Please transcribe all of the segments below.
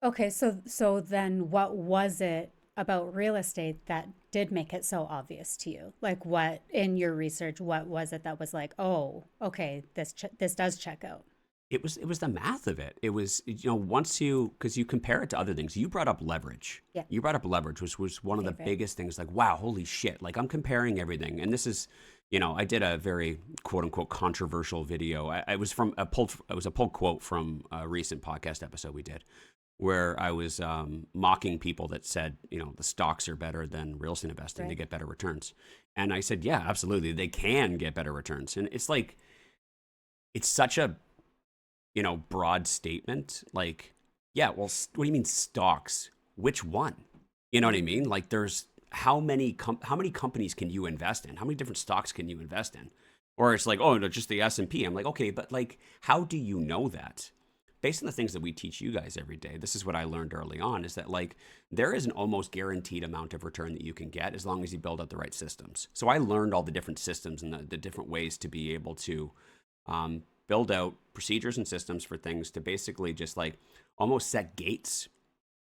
Okay, so then what was it about real estate that did make it so obvious to you? Like what in your research, what was it that was like, "Oh, okay, this does check out." It was the math of it. It was, once you, because you compare it to other things. You brought up leverage. Yeah, You brought up leverage, which was my one of the favorite. biggest things. Like, wow, holy shit! Like I'm comparing everything, and this is, I did a very quote unquote controversial video. I was from a pulled. It was a pulled quote from a recent podcast episode we did, where I was mocking people that said, the stocks are better than real estate investing. They Right. get better returns, and I said, yeah, absolutely, they can get better returns. And it's like, it's such a broad statement. Like, yeah, well, what do you mean stocks? Which one? You know what I mean? Mm, Like, there's how many companies can you invest in? How many different stocks can you invest in? Or it's like, oh, no, just the S&P. I'm like, okay, but like, how do you know that? Based on the things that we teach you guys every day, this is what I learned early on, is that like there is an almost guaranteed amount of return that you can get as long as you build out the right systems. So I learned all the different systems and the different ways to be able to build out procedures and systems for things to basically just like almost set gates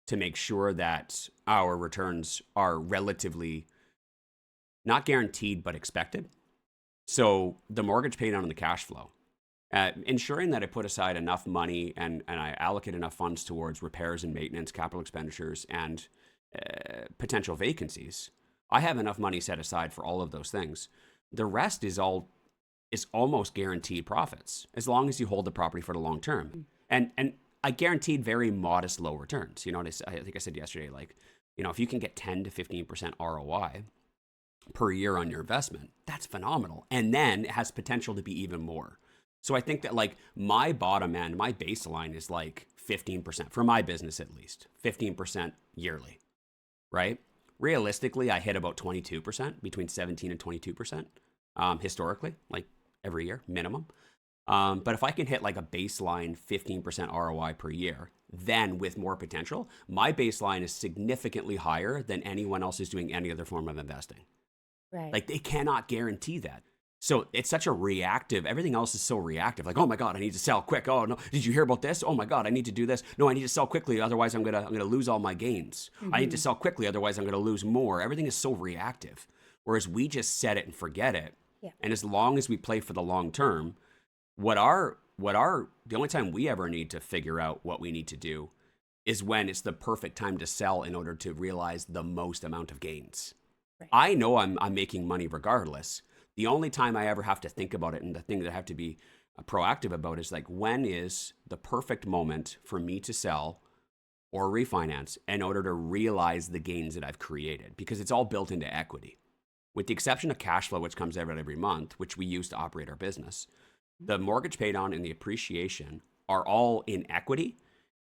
to make sure that our returns are relatively not guaranteed but expected. So the mortgage paid on and the cash flow, ensuring that I put aside enough money and I allocate enough funds towards repairs and maintenance, capital expenditures, and potential vacancies. I have enough money set aside for all of those things. The rest is almost guaranteed profits as long as you hold the property for the long term. And I guaranteed very modest low returns. You know what I think I said yesterday, like, if you can get 10 to 15% ROI per year on your investment, that's phenomenal. And then it has potential to be even more. So I think that like my bottom end, my baseline is like 15% for my business, at least 15% yearly, right? Realistically, I hit about 22%, between 17 and 22%, historically, like every year minimum. But if I can hit like a baseline 15% ROI per year, then with more potential, my baseline is significantly higher than anyone else is doing any other form of investing. right. Like they cannot guarantee that. So it's such a reactive, everything else is so reactive. Like, oh my God, I need to sell quick. Oh no, did you hear about this? Oh my God, I need to do this. No, I need to sell quickly. Otherwise I'm gonna lose all my gains. I need to Hmm. sell quickly, otherwise I'm gonna lose more. Everything is so reactive. Whereas we just set it and forget it. Yeah. And as long as we play for the long term, what our the only time we ever need to figure out what we need to do is when it's the perfect time to sell in order to realize the most amount of gains. Right. I know I'm making money regardless. The only time I ever have to think about it, and the thing that I have to be proactive about, is like, when is the perfect moment for me to sell or refinance in order to realize the gains that I've created? Because it's all built into equity. With the exception of cash flow, which comes out every month, which we use to operate our business, the mortgage paid on and the appreciation are all in equity.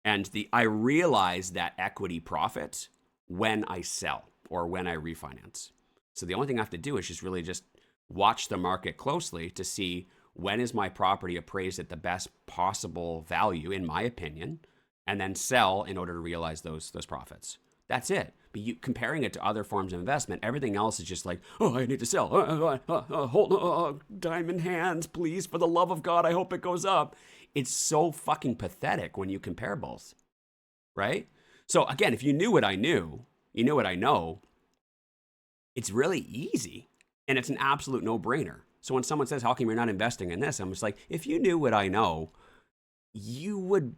And I realize that equity profit when I sell or when I refinance. So the only thing I have to do is just watch the market closely to see when is my property appraised at the best possible value, in my opinion, and then sell in order to realize those profits. That's it. But you comparing it to other forms of investment, everything else is just like, oh, I need to sell. Hold, diamond hands, please, for the love of God. I hope it goes up. It's so fucking pathetic when you compare both, right? So again, if you knew what I knew, you knew what I know. It's really easy, and it's an absolute no-brainer. So when someone says, "How come you're not investing in this?" I'm just like, if you knew what I know, you would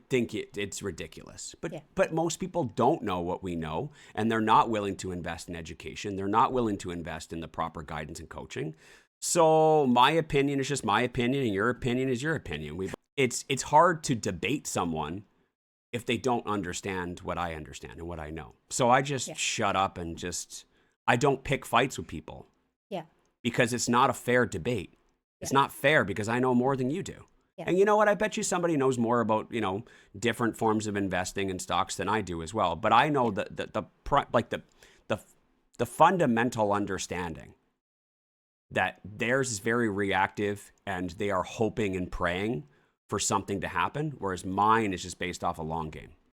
think it's ridiculous. But Yeah. but most people don't know what we know, and they're not willing to invest in education. They're not willing to invest in the proper guidance and coaching. So my opinion is just my opinion, and your opinion is your opinion. It's hard to debate someone if they don't understand what I understand and what I know. So I just Yeah. shut up and I don't pick fights with people Yeah. because it's not a fair debate. Yeah. It's not fair because I know more than you do. Yeah. And you know what? I bet you somebody knows more about, different forms of investing in stocks than I do as well. But I know Yeah. that the the fundamental understanding that theirs is very reactive and they are hoping and praying for something to happen, whereas mine is just based off a long game.